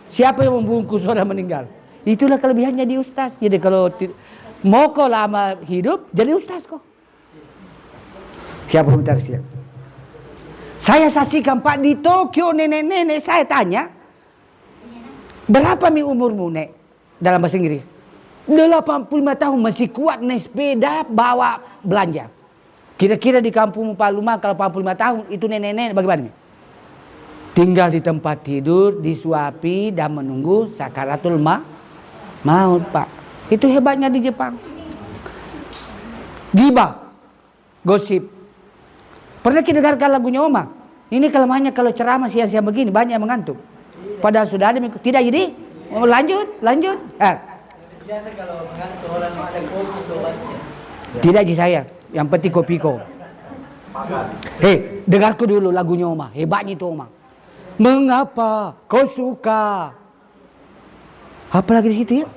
Siapa yang membungkus orang meninggal? Itulah kelebihannya di Ustaz. Jadi kalau mau kau lama hidup, jadi Ustaz kok. Siapa yang mutasia? Saya saksikan Pak di Tokyo nenek-nenek saya tanya. Berapa umurmu Nek? Dalam bahasa Inggris. 85 tahun masih kuat naik sepeda bawa belanja. Kira-kira di kampung Pak Lumah kalau 45 tahun itu nenek-nenek bagaimana? Tinggal di tempat tidur, disuapi dan menunggu sakaratul maut Pak. Itu hebatnya di Jepang. Ghibah, gosip. Pernah kita dengarkan lagunya Oma? Ini kelemahannya kalau ceramah siang-siang begini banyak yang mengantuk. Padahal sudah ada tidak jadi. Lanjut. Biasa kalau mengantuk orang ada kopi sobatnya. Tidak di saya, yang penting kopiko. Dengarku dulu lagunya Oma, hebatnya itu Oma. Mengapa kau suka? Apa lagi di situ ya?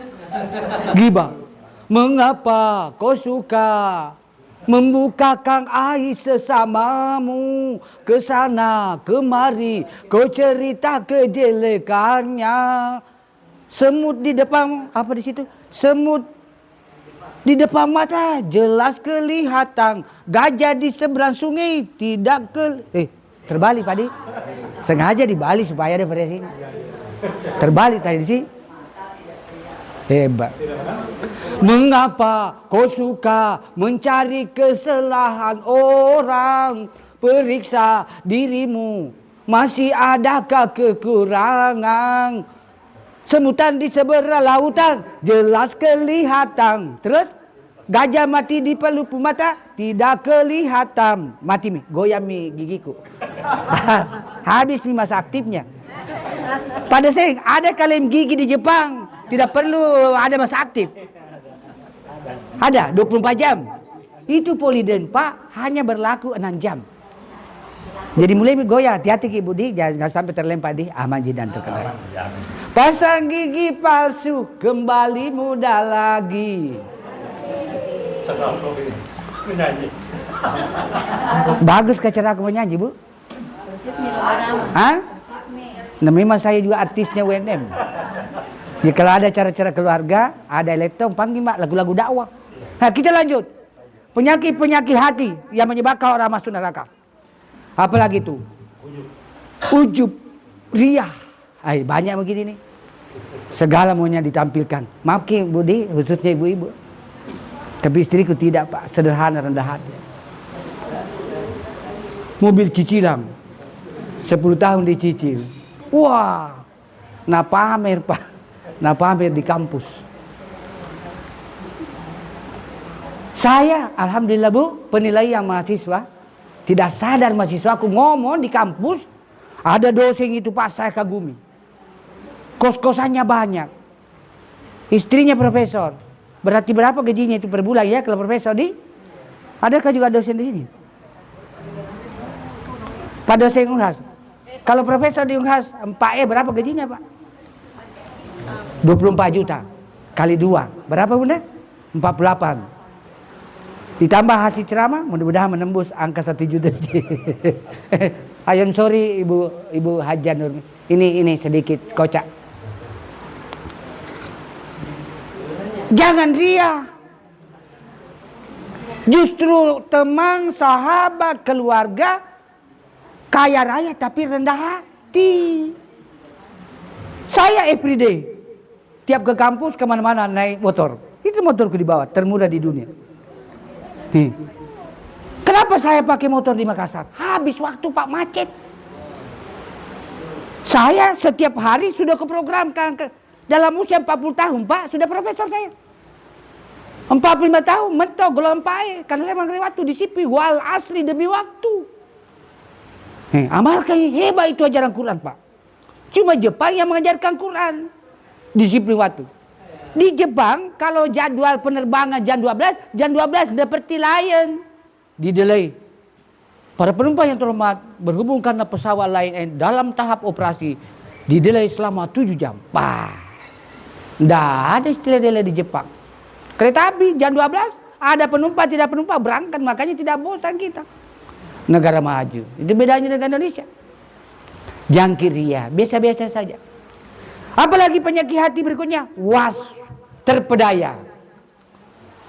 Ghibah. Mengapa kau suka membukakan aib sesamamu, ke sana kemari kau cerita kejelekannya. Semut di depan, apa di situ? Semut di depan mata jelas kelihatan. Gajah di seberang sungai tidak terbalik Padi. Sengaja dibalik supaya ada variasi. Terbalik tadi sih. Hebat. Mengapa kau suka mencari kesalahan orang? Periksa dirimu, masih adakah kekurangan? Semutan di seberang lautan, jelas kelihatan. Terus, gajah mati di pelupu mata, tidak kelihatan. Mati mi, goyang mi gigiku. Habis mi masa aktifnya. Pada saya ada kalem gigi di Jepang, tidak perlu ada masa aktif. Ada 24 jam. Itu poliden Pak, hanya berlaku 6 jam. Jadi mulai goyah, hati-hati Ki Budi, jangan sampai terlempar di Ahmad Jidan terkenal. Pasang gigi palsu, kembali muda lagi. Bagus ke cara aku menyanyi, Bu? Hah? Nah, memang saya juga artisnya UNM. Jadi kalau ada cara-cara keluarga, ada elektron, panggil Mbak lagu-lagu dakwah. Nah, kita lanjut. Penyakit-penyakit hati yang menyebabkan orang masuk neraka. Apalagi itu? Ujub, riya. Banyak begini nih. Segala maunya ditampilkan. Maaf Ki Budi, khususnya ibu-ibu. Tapi istriku tidak Pak, sederhana rendah hati. Mobil cicilan 10 tahun dicicil. Wah, nah pamer Pak, nah pamer di kampus. Saya, alhamdulillah Bu, penilaian mahasiswa. Tidak sadar mahasiswa aku ngomong di kampus. Ada dosen itu Pak, saya kagumi. Kos-kosannya banyak. Istrinya profesor. Berarti berapa gajinya itu per bulan ya kalau profesor di? Adakah juga dosen di sini? Pak dosen Unhas. Kalau profesor di Unhas 4E berapa gajinya Pak? 24 juta. Kali 2. Berapa Bunda? 48. Ditambah hasil ceramah, mudah-mudahan menembus angka 1 juta. Ayam sorry Ibu Haja Nur. Ini sedikit kocak. Jangan ria. Justru teman, sahabat, keluarga kaya raya tapi rendah hati. Saya everyday tiap ke kampus kemana-mana naik motor. Itu motorku dibawa, termurah di dunia. Kenapa saya pakai motor di Makassar? Habis waktu Pak macet. Saya setiap hari sudah keprogramkan dalam usia 40 tahun Pak, sudah profesor saya. 45 tahun mentok gelombang pae karena saya mengerti waktu disiplin wal asli demi waktu. Amalkan hebat itu ajaran Quran Pak. Cuma Jepang yang mengajarkan Quran. Disiplin waktu. Di Jepang kalau jadwal penerbangan jam 12 seperti Lion di delay. Para penumpang yang terhormat, berhubung karena pesawat Lion Air dalam tahap operasi di delay selama 7 jam. Nggak ada istilah delay di Jepang. Kereta api jam 12 ada penumpang tidak penumpang berangkat, makanya tidak bosan kita. Negara maju. Itu bedanya dengan Indonesia. Jangkir ria, biasa-biasa saja. Apalagi penyakit hati berikutnya, was, terpedaya.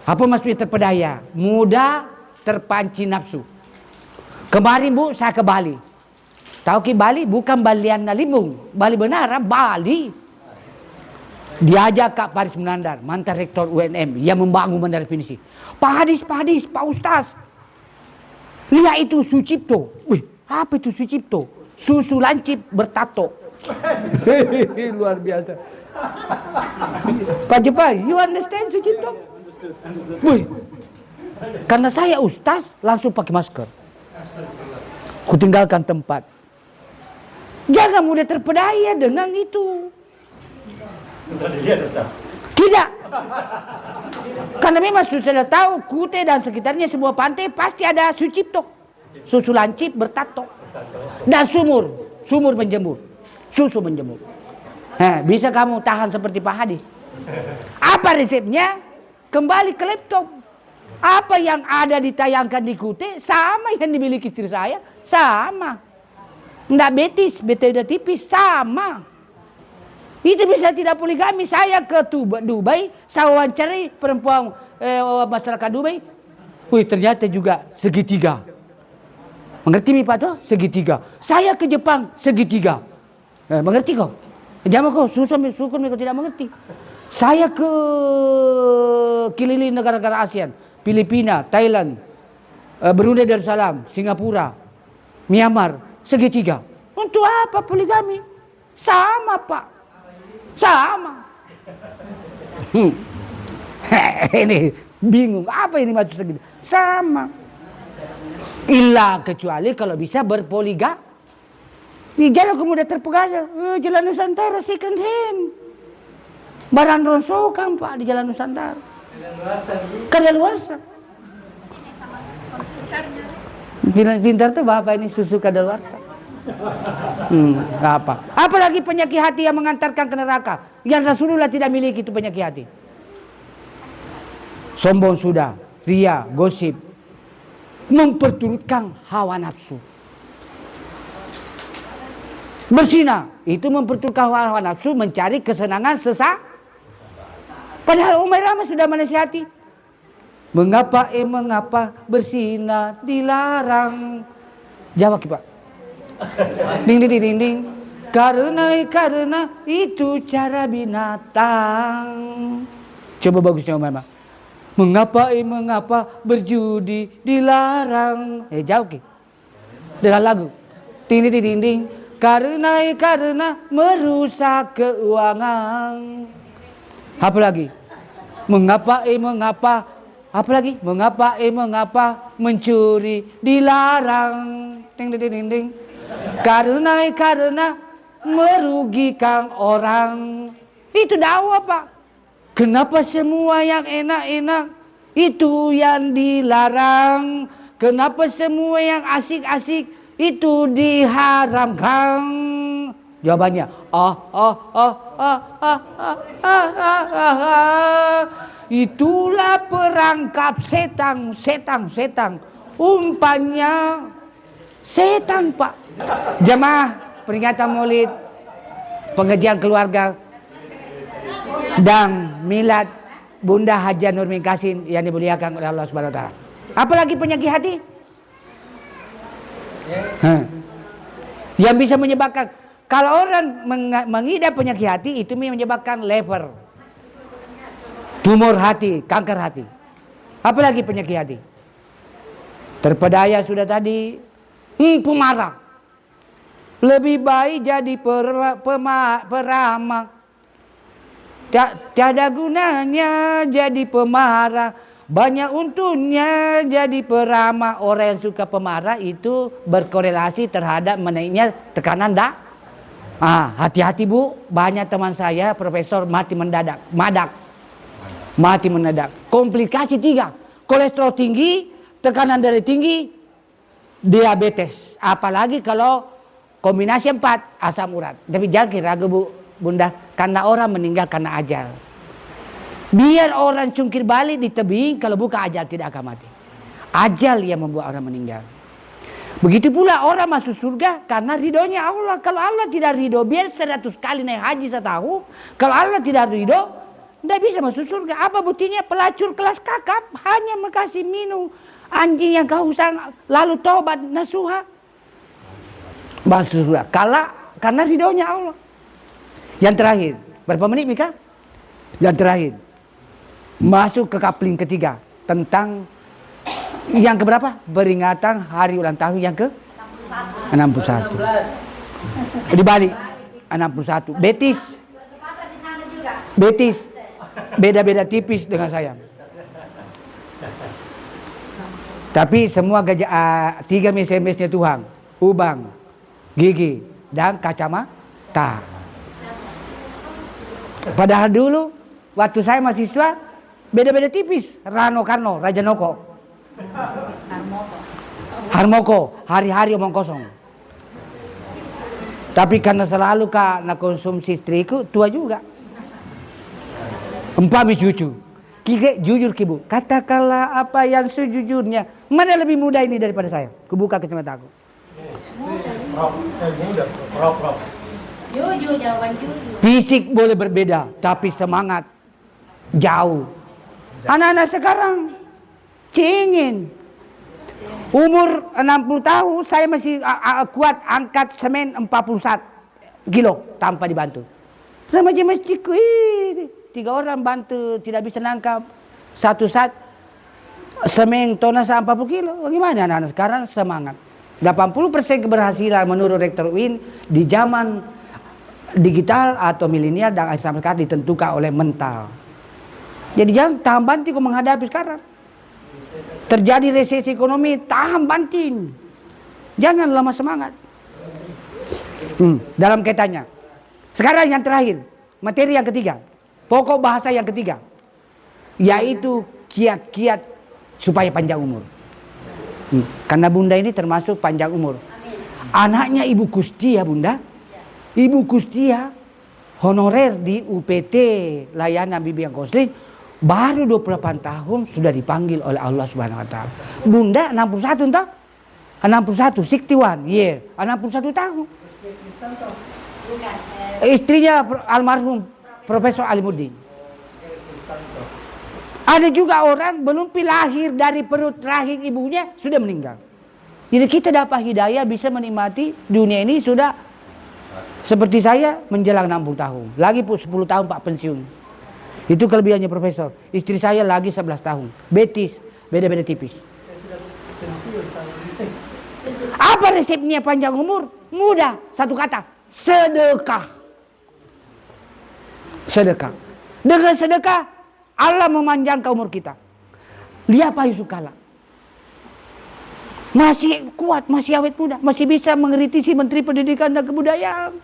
Apa maksudnya terpedaya? Mudah terpancing nafsu. Kemarin Bu, saya ke Bali. Tahu ke Bali? Bukan Balian Limbung. Bali benar, Bali. Diajak Kak Paris Menandar, mantan rektor UNM, yang membangun Bandara Definisi. Pak Hadis, Pak Ustaz. Lihat itu Sucipto. Wih, apa itu Sucipto? Susu lancip bertato. Luar biasa. Pak Jepang, you understand Sucipto? Wih, karena saya Ustaz, langsung pakai masker. Kutinggalkan tempat. Jangan mudah terpedaya dengan itu. Sudah dilihat Ustaz? Tidak. Karena memang sudah tahu Kute dan sekitarnya semua pantai pasti ada Sucipto. Susu lancip bertato. Dan sumur menjemur. Susu menjemur. Nah, bisa kamu tahan seperti Pak Hadis. Apa resepnya? Kembali ke laptop. Apa yang ada ditayangkan di Kute sama yang dimiliki istri saya, sama. Nggak betis, bete udah tipis, sama. Itu bisa tidak poligami. Saya ke Dubai, saya wawancari perempuan masyarakat Dubai. Wih, ternyata juga segitiga. Mengerti mi Pak tuh? Segitiga. Saya ke Jepang, segitiga. Mengerti kok? Jangan kok, syukur kau tidak mengerti. Saya ke keliling negara-negara ASEAN, Filipina, Thailand, Brunei Darussalam, Singapura, Myanmar, segitiga. Untuk apa poligami? Sama Pak, sama. Ini bingung, apa ini maksud segitiga? Sama. Illa kecuali kalau bisa berpoligami. Di jalan kemudian terpegaja, Jalan Nusantara second hand. Barang rongsokan Pak di Jalan Nusantara. Kadaluarsa. Pintar tuh Bapak ini susu kadaluarsa. Apa? Apalagi penyakit hati yang mengantarkan ke neraka. Yang Rasulullah tidak miliki itu penyakit hati. Sombong sudah, ria, gosip, memperturutkan hawa nafsu. Berzina itu memperturutkan hawa nafsu, mencari kesenangan sesaat. Padahal Umairah sudah menasihati. Mengapa berzina dilarang? Jawab Pak. Ding ding ding ding. Karena itu cara binatang. Coba bagusnya Umairah. Mengapa berjudi dilarang? Jauh Ki. Dengan lagu. Ding ding ding ding. Karena merusak keuangan. Apa lagi? Mengapa apa lagi? Mengapa mencuri dilarang? Ding ding ding ding. Karena merugikan orang. Itu dakwah Pak. Kenapa semua yang enak-enak itu yang dilarang? Kenapa semua yang asik-asik itu diharamkan? Jawabannya, itulah perangkap setan. Umpannya setan Pak. Jemaah peringatan Maulid, pengajian keluarga dan milad Bunda Hajah Nurmin Kasin yang dimuliakan oleh Allah Subhanahu wa taala. Apalagi penyakit hati? Yang bisa menyebabkan, kalau orang mengidap penyakit hati itu menyebabkan lever, tumor hati, kanker hati. Apalagi penyakit hati? Terpedaya sudah tadi, pemarah. Lebih baik jadi peramal. Tiada gunanya jadi pemarah. Banyak untungnya jadi peramal. Orang yang suka pemarah itu berkorelasi terhadap menaiknya tekanan darah. Hati-hati Bu, banyak teman saya profesor mati mendadak, mati mendadak. Komplikasi 3, kolesterol tinggi, tekanan darah tinggi, diabetes. Apalagi kalau kombinasi 4, asam urat. Tapi jangan ragu Bu, Bunda, karena orang meninggal karena ajal. Biar orang cungkir balik di tebing, kalau bukan ajal tidak akan mati. Ajal yang membuat orang meninggal. Begitu pula orang masuk surga karena ridhonya Allah. Kalau Allah tidak ridho, biar 100 kali naik haji setahun, kalau Allah tidak ridho, tidak bisa masuk surga. Apa buktinya? Pelacur kelas kakap hanya makasih minum anjing yang kehausan, lalu tobat nasuha, masuk surga. Karena ridhonya Allah. Yang terakhir, berapa menit Mika? Yang terakhir, masuk ke kapling ketiga tentang yang keberapa? Peringatan hari ulang tahun yang ke 61. Dibalik 61. Betis. Beda-beda tipis dengan saya. Tapi semua 3 mes-mesnya Tuhan, ubang, gigi, dan kacamata. Padahal dulu waktu saya mahasiswa beda-beda tipis. Rano Karno, Raja Noko, Harmoko, hari-hari omong kosong. Tapi karena selalu nak konsumsi istriku, tua juga. Empami cucu. Kike jujur Kibu, katakanlah apa yang sejujurnya. Mana lebih muda ini daripada saya? Kubuka kacamata aku. Jujur, jawaban jujur. Fisik boleh berbeda, tapi semangat jauh. Anak-anak sekarang cingin. Umur 60 tahun saya masih kuat angkat semen 41 kilo tanpa dibantu. Sama aja masjidku ini 3 orang bantu tidak bisa nangkap. Satu saat semeng tona 40 kilo. Bagaimana anak-anak sekarang semangat. 80% keberhasilan menurut Rektor UIN di zaman digital atau milenial dan sampai sekarang ditentukan oleh mental. Jadi jangan tahan banting kau menghadapi sekarang. Terjadi resesi ekonomi, tahan banting. Jangan lama semangat. Dalam kaitannya. Sekarang yang terakhir, materi yang ketiga. Pokok bahasa yang ketiga. Yaitu kiat-kiat supaya panjang umur. Karena Bunda ini termasuk panjang umur. Anaknya Ibu Kustia, Bunda. Ibu Kustia honorer di UPT layanan bimbingan konseling baru 28 tahun sudah dipanggil oleh Allah Subhanahu wa taala. Bunda 61 entah? 61, 61, yeah, 61 tahun. Istrinya almarhum Profesor Alimuddin. Ada juga orang belum lahir dari perut rahim ibunya sudah meninggal. Jadi kita dapat hidayah bisa menikmati dunia ini sudah seperti saya menjelang 60 tahun. Lagi 10 tahun Pak pensiun. Itu kelebihannya Profesor. Istri saya lagi 11 tahun. Betis, beda-beda tipis. Apa resepnya panjang umur? Mudah, satu kata, sedekah. Sedekah. Dengan sedekah Allah memanjangkan umur kita. Lihat Pak Yusuf Kala. Masih kuat, masih awet muda, masih bisa mengkritisi Menteri Pendidikan dan Kebudayaan.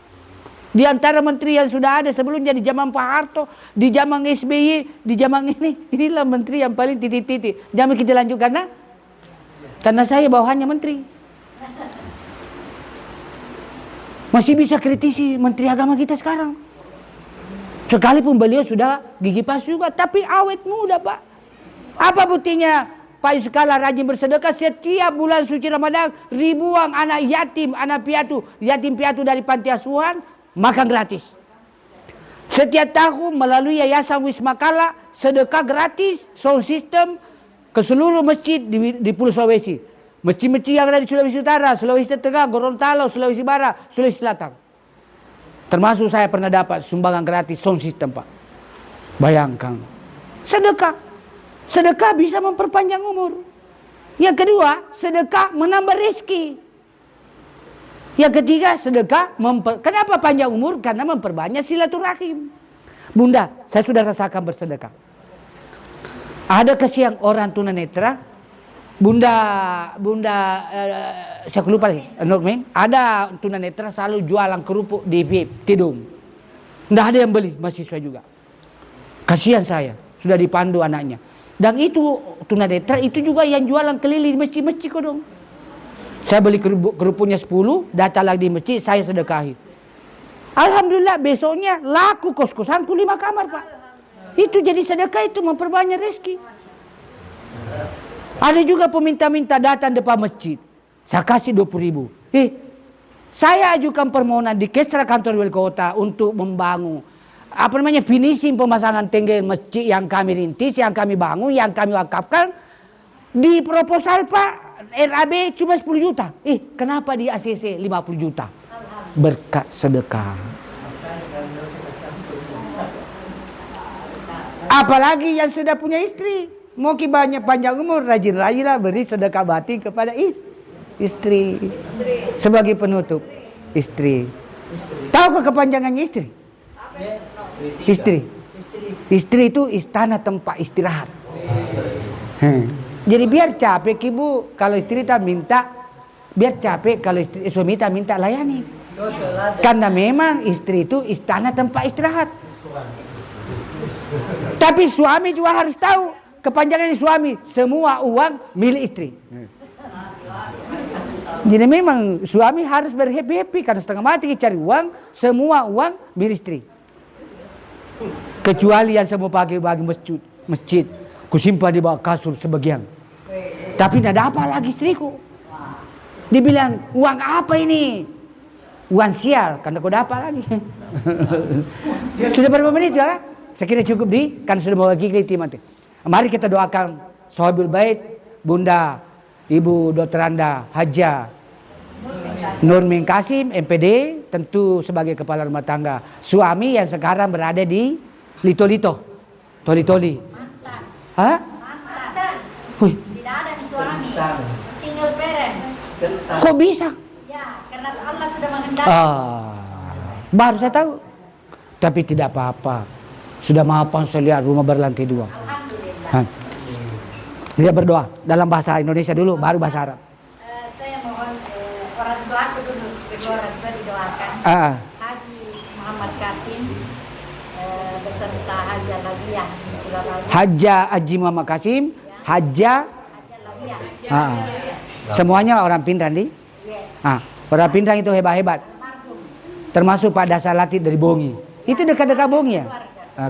Di antara menteri yang sudah ada sebelumnya di zaman Pak Harto, di zaman SBY, di zaman inilah menteri yang paling titik-titik. Jangan kita lanjutkan karena saya bawahannya menteri. Masih bisa kritisi Menteri Agama kita sekarang. Sekalipun beliau sudah gigi pas juga, tapi awet muda Pak. Apa buktinya? Pak Yusuf Kala rajin bersedekah setiap bulan suci Ramadan. Ribuan anak yatim, anak piatu, yatim piatu dari panti asuhan makan gratis. Setiap tahun melalui Yayasan Wisma Kala sedekah gratis sound system ke seluruh masjid di Pulau Sulawesi. Masjid-masjid yang ada di Sulawesi Utara, Sulawesi Tengah, Gorontalo, Sulawesi Barat, Sulawesi Selatan. Termasuk saya pernah dapat sumbangan gratis sound system Pak. Bayangkan. Sedekah. Sedekah bisa memperpanjang umur. Yang kedua, sedekah menambah rezeki. Yang ketiga, sedekah kenapa panjang umur? Karena memperbanyak silaturahim. Bunda, saya sudah rasakan bersedekah. Ada kesian orang tunanetra. Bunda saya lupa lagi. Ada tunanetra selalu jualan kerupuk di Tidung. Tidak ada yang beli, mahasiswa juga. Kasihan saya, sudah dipandu anaknya. Dan itu tunanetra itu juga yang jualan keliling masjid-masjid kok dong. Saya beli kerupuknya 10, datang lagi di masjid, saya sedekahi. Alhamdulillah besoknya laku kos-kosanku 5 kamar Pak. Itu jadi sedekah, itu memperbanyak rezeki. Ada juga peminta-minta datang depan masjid. Saya kasih 20.000. Saya ajukan permohonan di Kesra kantor wali kota untuk membangun finishing pemasangan tengge masjid yang kami rintis, yang kami bangun, yang kami wakafkan. Di proposal Pak RAB cuma 10 juta. Kenapa di ACC 50 juta? Berkat sedekah. Apalagi yang sudah punya istri. Mau banyak panjang umur, rajin-rajinlah beri sedekah batin kepada istri. Sebagai penutup, istri. Tahu kepanjangannya istri? Istri. Istri itu istana tempat istirahat. Jadi biar capek ibu kalau istri tak minta, biar capek kalau suami tak minta layani. Karena memang istri itu istana tempat istirahat. Tapi suami juga harus tahu kepanjangan suami, semua uang milik istri. Jadi memang suami harus berhappy-happy karena setengah mati cari uang, semua uang milik istri. Kecuali yang saya mau pakai bagi masjid, kusimpan di bawah kasur sebagian. Tapi tidak ada apa lagi istriku. Dibilang, uang apa ini? Uang sial, karena kau dapat lagi. Sudah berapa menit ya? Saya kira cukup karena sudah mau lagi ke timati. Mari kita doakan Sohibul Bait, Bunda Ibu Dr. Anda Haja Nurmin Kasim, MPD, tentu sebagai kepala rumah tangga. Suami yang sekarang berada di Lito-lito. Toli-toli. Mantan. Hah? Mantan. Wih, Tidak ada di suami. Single parents. kok bisa? Ya, karena Allah sudah mengendaki. Baru saya tahu. Tapi tidak apa-apa. Sudah mapan saya lihat rumah berlantai 2. Alhamdulillah. Dia berdoa dalam bahasa Indonesia dulu, baru bahasa Arab. Saya mohon orang tua aku dulu, kedua orang tua didoakan. Haji Muhammad Kasim beserta Haja Labiah. Haja Haji Muhammad Kasim, Haja, Haja Labiah. semuanya orang Pindrang di. Orang Pindrang itu hebat-hebat. Almarhum. Termasuk Pak Dasalati dari Bongi. Itu dekat-dekat Bongi ya?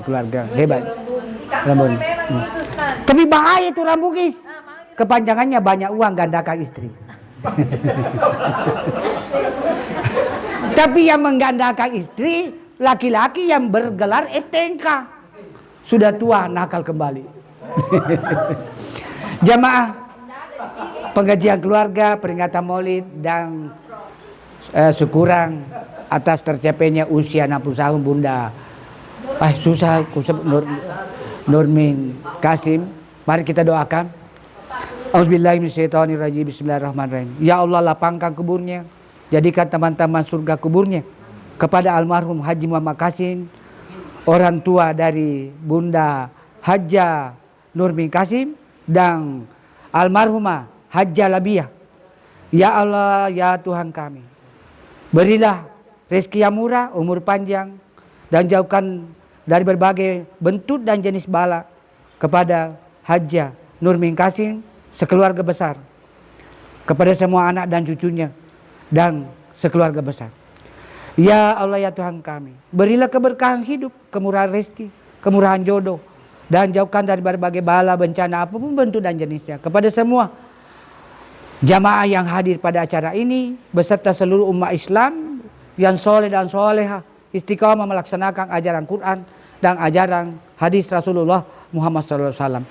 Keluarga hebat. Rambut. Tapi bahaya itu rambugis. Kepanjangannya banyak uang gandakan istri. Tapi yang menggandakan istri laki-laki yang bergelar STNK. Sudah tua nakal kembali. Jamaah pengajian keluarga, peringatan Maulid dan syukuran atas tercapainya usia 60 tahun Bunda. Susah Nurmin Kasim. Mari kita doakan. Auzubillahiminasyaitonirrajim. Bismillahirrahmanirrahim. Ya Allah, lapangkan kuburnya, jadikan teman-teman surga kuburnya. Kepada almarhum Haji Muhammad Kasim, orang tua dari Bunda Haja Nurmin Kasim dan almarhumah Haja Labiah. Ya Allah, ya Tuhan kami, berilah rezeki yang murah, umur panjang, dan jauhkan dari berbagai bentuk dan jenis bala kepada Haja Nurmin Kasim sekeluarga besar, kepada semua anak dan cucunya dan sekeluarga besar. Ya Allah, ya Tuhan kami, berilah keberkahan hidup, kemurahan rezeki, kemurahan jodoh, dan jauhkan dari berbagai bala bencana apapun bentuk dan jenisnya kepada semua jamaah yang hadir pada acara ini beserta seluruh umat Islam yang soleh dan soleha, istiqamah melaksanakan ajaran Quran dan ajaran hadis Rasulullah Muhammad SAW.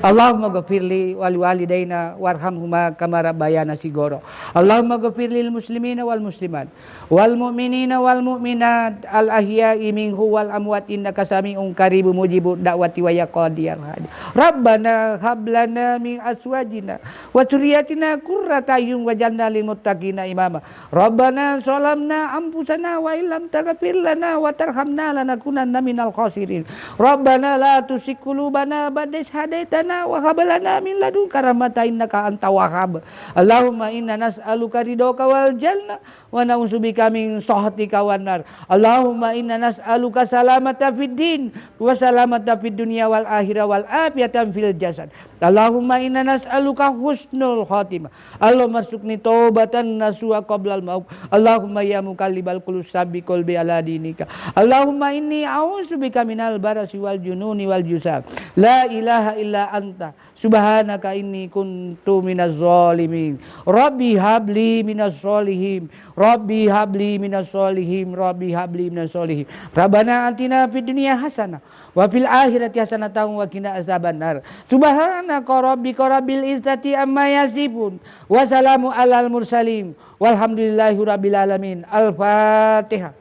Allahumma ghafirli wal walidaina warhamhuma kama rabbayana sigoro. Allahumma ghafirlil muslimina wal muslimat wal mu'minina wal mu'minat al ahya'i minhu wal amwat innaka sami'un qaribun mujibud da'wati wa ya qadiyal hadi. Rabbana hab lana min aswajina wa dzurriyyatina qurrata a'yun waj'alna lil muttaqina imama. Rabbana zalamna anfusana wa illam taghfir lana wa tarhamna lanakunanna minal khasirin. Rabbana la tuzigh qulubana ba'da idh hadaitana wa hab lana min ladunka rahmatan innaka antal wahhab. Allahumma inna nas'aluka ridhoka wal jannah wa na'udzubika min sakhatika wan nar. Allahumma inna nas'aluka salamata fid din wa salamata fid dunya wal akhirah wal afiyatan fil jasad. Allahumma inna nas'aluka husnul khatimah. Allahumma arzuqni taubatan nasuha qabla al maut. Allahumma ya muqallibal qulub sabbit qalbi ala dinika. Allahumma inni a'udzubika minal barasi wal jununi wal jusab. La ilaha illa anta subhanaka inni kuntu minaz zalimin. Rabbi habli minaz solihin. Rabbi habli minaz solihin. Rabbi habli minaz solihin. Rabbana atina fid dunya hasanah wa fil akhirati hasanatan wa qina azabannar. Subhanaka rabbika rabbil izzati amma yasifun wa salamu alal mursalin walhamdulillahi rabbil alamin. Al-Fatihah.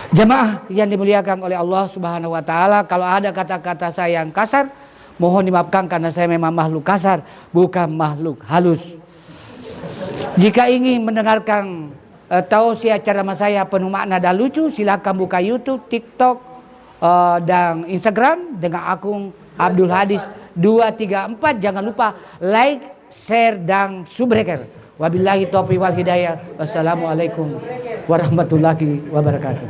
Jemaah yang dimuliakan oleh Allah Subhanahu wa taala, kalau ada kata-kata saya yang kasar, mohon dimaafkan karena saya memang makhluk kasar, bukan makhluk halus. Jika ingin mendengarkan tausiah ceramah saya penuh makna dan lucu, silakan buka YouTube, TikTok, dan Instagram dengan akun Abdul Hadis 234. Jangan lupa like, share, dan subscribe. Wabillahi taufiq wal hidayah. Wassalamualaikum warahmatullahi wabarakatuh.